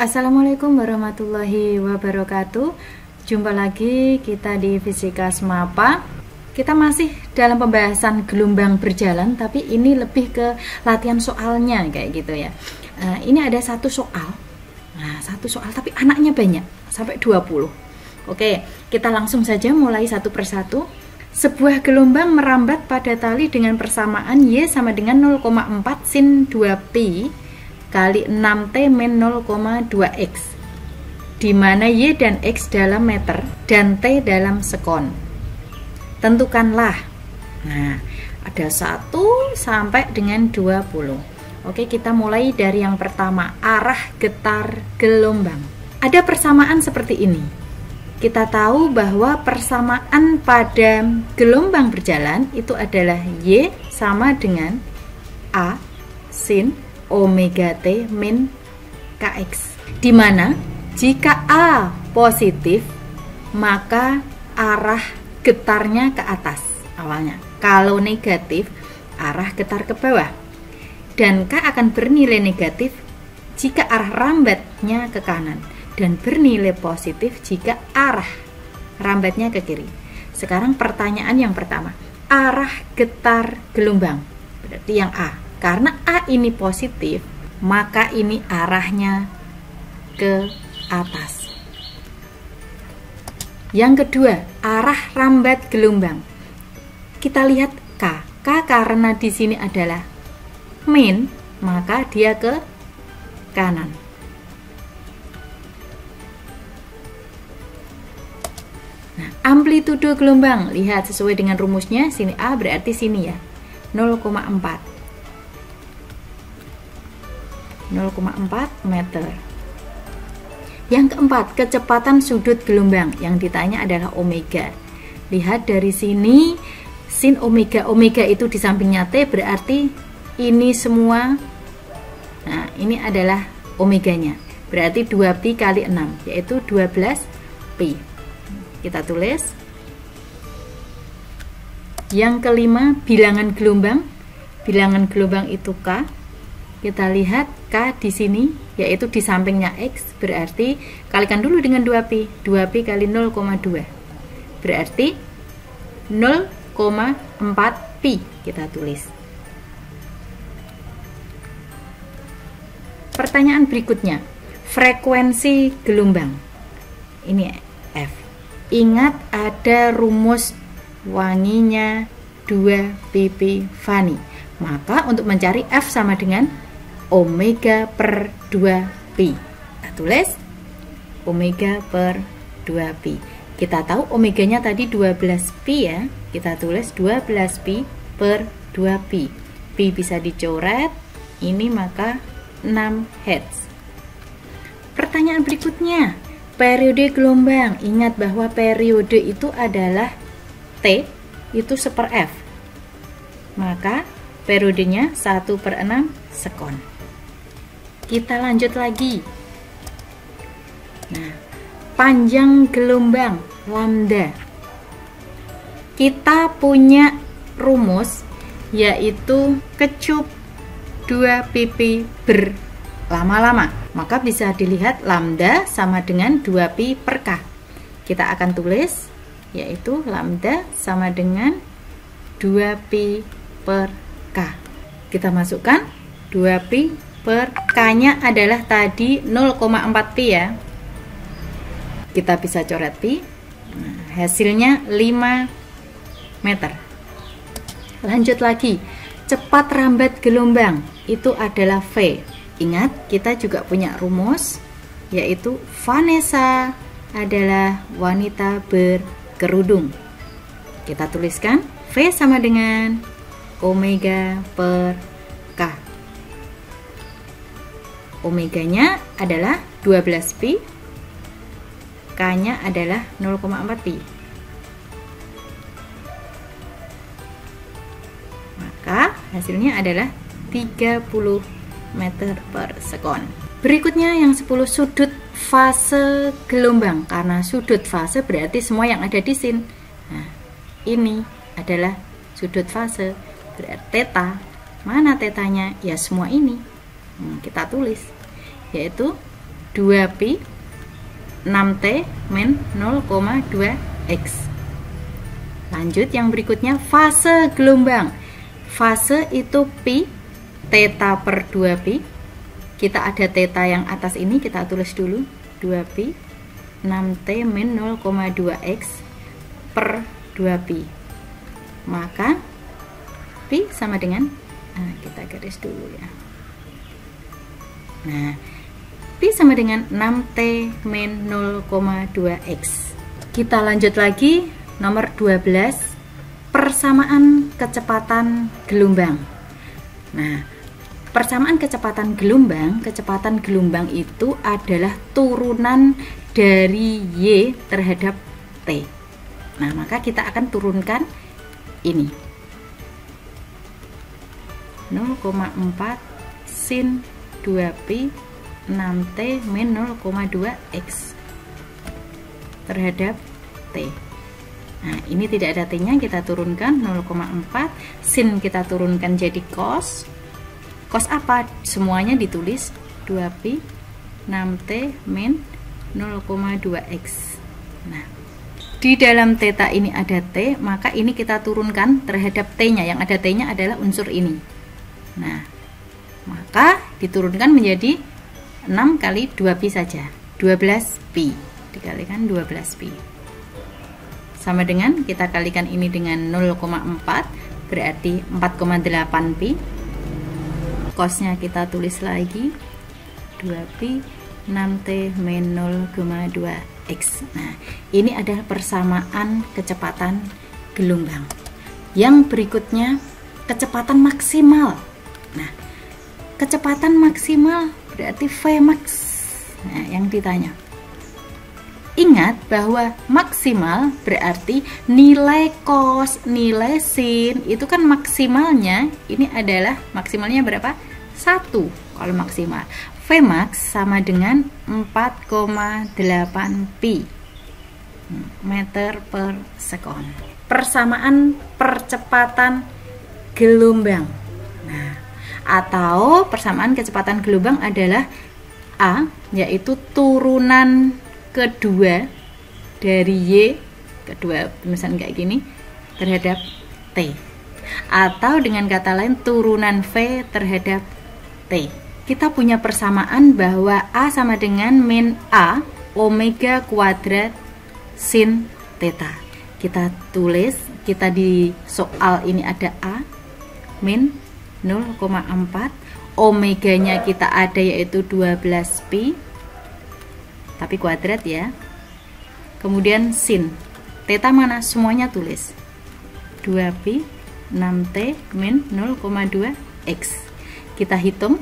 Assalamualaikum warahmatullahi wabarakatuh. Jumpa lagi kita di Fisika Semapa. Kita masih dalam pembahasan gelombang berjalan, tapi ini lebih ke latihan soalnya kayak gitu ya. Ini ada satu soal. Nah, satu soal tapi anaknya banyak, sampai 20. Oke, kita langsung saja mulai satu persatu. Sebuah gelombang merambat pada tali dengan persamaan Y sama dengan 0,4 sin 2pi kali 6T min 0,2X, di mana Y dan X dalam meter dan T dalam sekon. Tentukanlah. Nah, ada 1 sampai dengan 20. Oke, kita mulai dari yang pertama, arah getar gelombang. Ada persamaan seperti ini. Kita tahu bahwa persamaan pada gelombang berjalan itu adalah Y sama dengan A sin omega T min Kx, di mana jika A positif maka arah getarnya ke atas awalnya, kalau negatif arah getar ke bawah, dan K akan bernilai negatif jika arah rambatnya ke kanan dan bernilai positif jika arah rambatnya ke kiri. Sekarang pertanyaan yang pertama, arah getar gelombang berarti yang A. Karena A ini positif, maka ini arahnya ke atas. Yang kedua, arah rambat gelombang. Kita lihat K. K karena di sini adalah min, maka dia ke kanan. Nah, amplitudo gelombang, lihat sesuai dengan rumusnya, sini A berarti sini ya, 0,4 meter. Yang keempat, kecepatan sudut gelombang. Yang ditanya adalah omega. Lihat dari sini, sin omega. Omega itu di sampingnya T, berarti ini semua. Nah, ini adalah omeganya. Berarti 2pi kali 6, yaitu 12pi. Kita tulis. Yang kelima, bilangan gelombang. Bilangan gelombang itu K. Kita lihat K di sini, yaitu di sampingnya X, berarti kalikan dulu dengan 2pi. 2pi kali 0,2 berarti 0,4pi. Kita tulis. Pertanyaan berikutnya, frekuensi gelombang. Ini F. Ingat ada rumus wanginya 2 pp Fani. Maka untuk mencari F sama dengan omega per 2pi. Kita tulis omega per 2pi. Kita tahu omeganya tadi 12pi ya. Kita tulis 12pi per 2pi. Pi bisa dicoret. Ini maka 6 Hz. Pertanyaan berikutnya, periode gelombang. Ingat bahwa periode itu adalah T itu seper F. Maka periodenya 1/6 sekon. Kita lanjut lagi. Nah, panjang gelombang lambda. Kita punya rumus yaitu kecup 2 pp berlama-lama. Maka bisa dilihat lambda sama dengan 2pi per K. Kita akan tulis yaitu lambda sama dengan 2pi per K. Kita masukkan 2pi per K-nya adalah tadi 0,4pi ya. Kita bisa coret pi. Nah, hasilnya 5 meter. Lanjut lagi. Cepat rambat gelombang itu adalah V. Ingat, kita juga punya rumus yaitu Vanessa adalah wanita berkerudung. Kita tuliskan V sama dengan omega per K. Omeganya adalah 12pi, K-nya adalah 0,4pi. Maka hasilnya adalah 30 meter per sekon. Berikutnya yang 10, sudut fase gelombang. Karena sudut fase berarti semua yang ada di sin. Nah, ini adalah sudut fase. Berarti theta. Mana tetanya? Ya semua ini. Kita tulis yaitu 2pi 6T min 0,2X. Lanjut yang berikutnya, fase gelombang. Fase itu pi, theta per 2pi. Kita ada theta yang atas ini, kita tulis dulu 2pi 6T min 0,2X per 2pi. Maka pi sama dengan, kita garis dulu ya. Nah, pi sama dengan 6T min 0,2X. Kita lanjut lagi, nomor 12, persamaan kecepatan gelombang. Nah, persamaan kecepatan gelombang itu adalah turunan dari Y terhadap T. Nah, maka kita akan turunkan ini 0,4 sin 2pi 6T min 0,2X terhadap T. Nah, ini tidak ada T-nya, kita turunkan 0,4, sin kita turunkan jadi cos. Cos apa? Semuanya ditulis 2pi 6T min 0,2X. Nah, di dalam theta ini ada T, maka ini kita turunkan terhadap T-nya. Yang ada T-nya adalah unsur ini. Nah, maka diturunkan menjadi 6 kali 2pi saja, 12pi dikalikan 12pi. Sama dengan kita kalikan ini dengan 0,4, berarti 4,8pi. Cosnya kita tulis lagi 2pi 6T min 0,2X. Nah, ini adalah persamaan kecepatan gelombang. Yang berikutnya, kecepatan maksimal. Nah, kecepatan maksimal berarti Vmax. Nah, yang ditanya. Ingat bahwa maksimal berarti nilai cos, nilai sin, itu kan maksimalnya, ini adalah maksimalnya berapa? 1 kalau maksimal. Vmax sama dengan 4,8pi meter per sekon. Persamaan percepatan gelombang. Nah, atau persamaan kecepatan gelombang adalah A, yaitu turunan kedua dari Y, kedua misalnya kayak gini, terhadap T. Atau dengan kata lain turunan V terhadap T. Kita punya persamaan bahwa A sama dengan min A omega kuadrat sin theta. Kita tulis, kita di soal ini ada A min 0,4, omeganya kita ada yaitu 12pi, tapi kuadrat ya. Kemudian sin theta mana? Semuanya tulis 2pi 6T min 0,2X. Kita hitung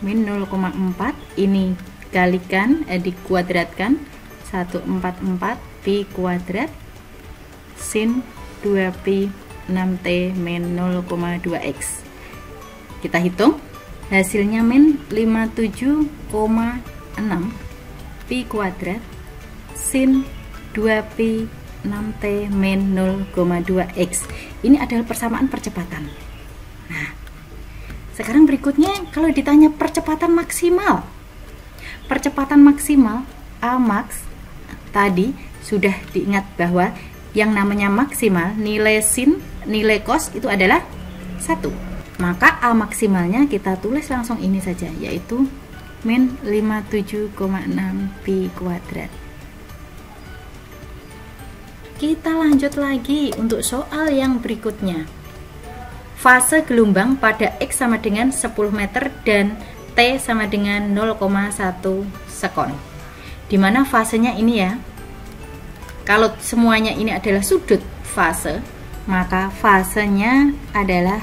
min 0,4, ini kalikan, dikuadratkan 144 pi kuadrat sin 2pi 6T min 0,2X. Kita hitung, hasilnya min 57,6 pi kuadrat sin 2pi 6T min 0,2X. Ini adalah persamaan percepatan. Nah, sekarang berikutnya kalau ditanya percepatan maksimal. Percepatan maksimal A max, tadi sudah diingat bahwa yang namanya maksimal, nilai sin, nilai cos itu adalah 1. Maka A maksimalnya kita tulis langsung ini saja, yaitu min 57,6 pi kuadrat. Kita lanjut lagi untuk soal yang berikutnya. Fase gelombang pada X sama dengan 10 meter dan T sama dengan 0,1 sekon. Dimana fasenya ini ya, kalau semuanya ini adalah sudut fase, maka fasenya adalah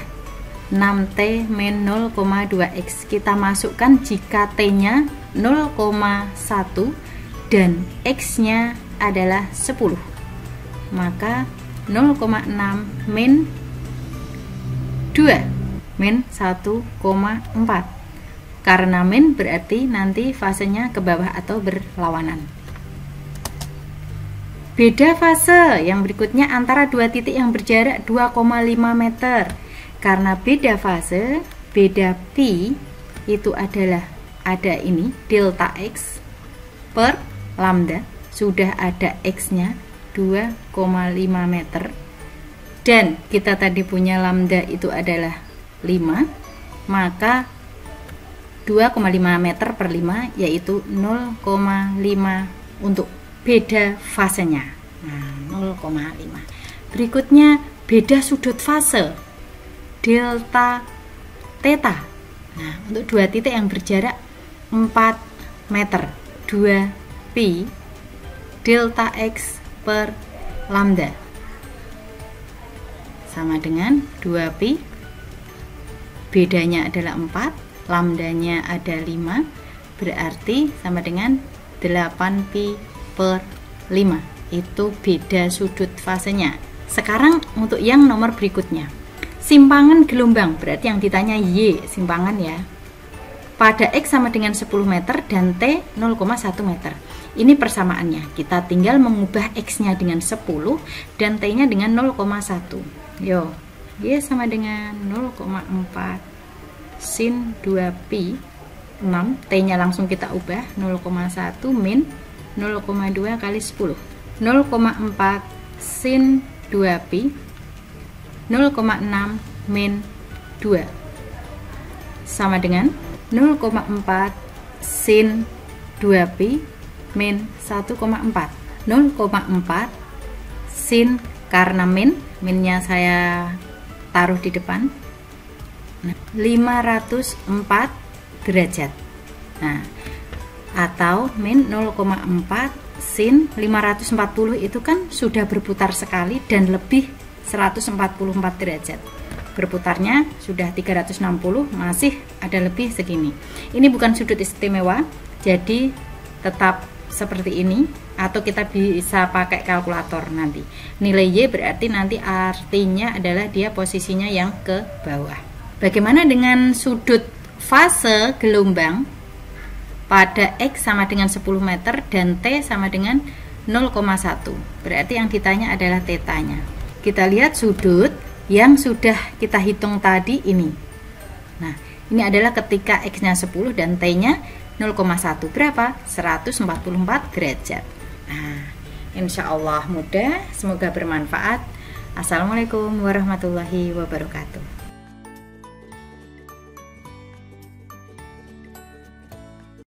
6T min 0,2X. Kita masukkan jika T-nya 0,1 dan X-nya adalah 10. Maka 0,6 min 2 min 1,4. Karena min berarti nanti fasenya ke bawah atau berlawanan. Beda fase yang berikutnya antara dua titik yang berjarak 2,5 meter. Karena beda fase, beda pi itu adalah ada ini delta X per lambda, sudah ada X-nya 2,5 meter, dan kita tadi punya lambda itu adalah 5, maka 2,5 meter per 5 yaitu 0,5 untuk beda fasenya. Nah, 0,5. Berikutnya beda sudut fase, delta theta. Nah, untuk dua titik yang berjarak 4 meter, 2 pi delta X per lambda sama dengan 2 pi, bedanya adalah 4, lambdanya ada 5, berarti sama dengan 8 pi per 5. Itu beda sudut fasenya. Sekarang untuk yang nomor berikutnya, simpangan gelombang, berarti yang ditanya Y, simpangan ya, pada X sama dengan 10 meter dan T 0,1 meter. Ini persamaannya, kita tinggal mengubah X-nya dengan 10 dan T-nya dengan 0,1. Yo, Y sama dengan 0,4 sin 2 pi 6, T-nya langsung kita ubah 0,1 min 0,2 kali 10. 0,4 sin 2 pi 0,6 min 2 sama dengan 0,4 sin 2 pi min 1,4. 0,4 sin, karena minnya saya taruh di depan, 504 derajat. Nah, atau min 0,4 sin 540 itu kan sudah berputar sekali dan lebih 144 derajat. Berputarnya sudah 360, masih ada lebih segini. Ini bukan sudut istimewa, jadi tetap seperti ini, atau kita bisa pakai kalkulator nanti. Nilai Y berarti nanti artinya adalah dia posisinya yang ke bawah. Bagaimana dengan sudut fase gelombang pada X sama dengan 10 meter dan T sama dengan 0,1? Berarti yang ditanya adalah tetanya. Kita lihat sudut yang sudah kita hitung tadi ini. Nah, ini adalah ketika X-nya 10 dan T-nya 0,1. Berapa? 144 derajat. Nah, insya Allah mudah, semoga bermanfaat. Assalamualaikum warahmatullahi wabarakatuh.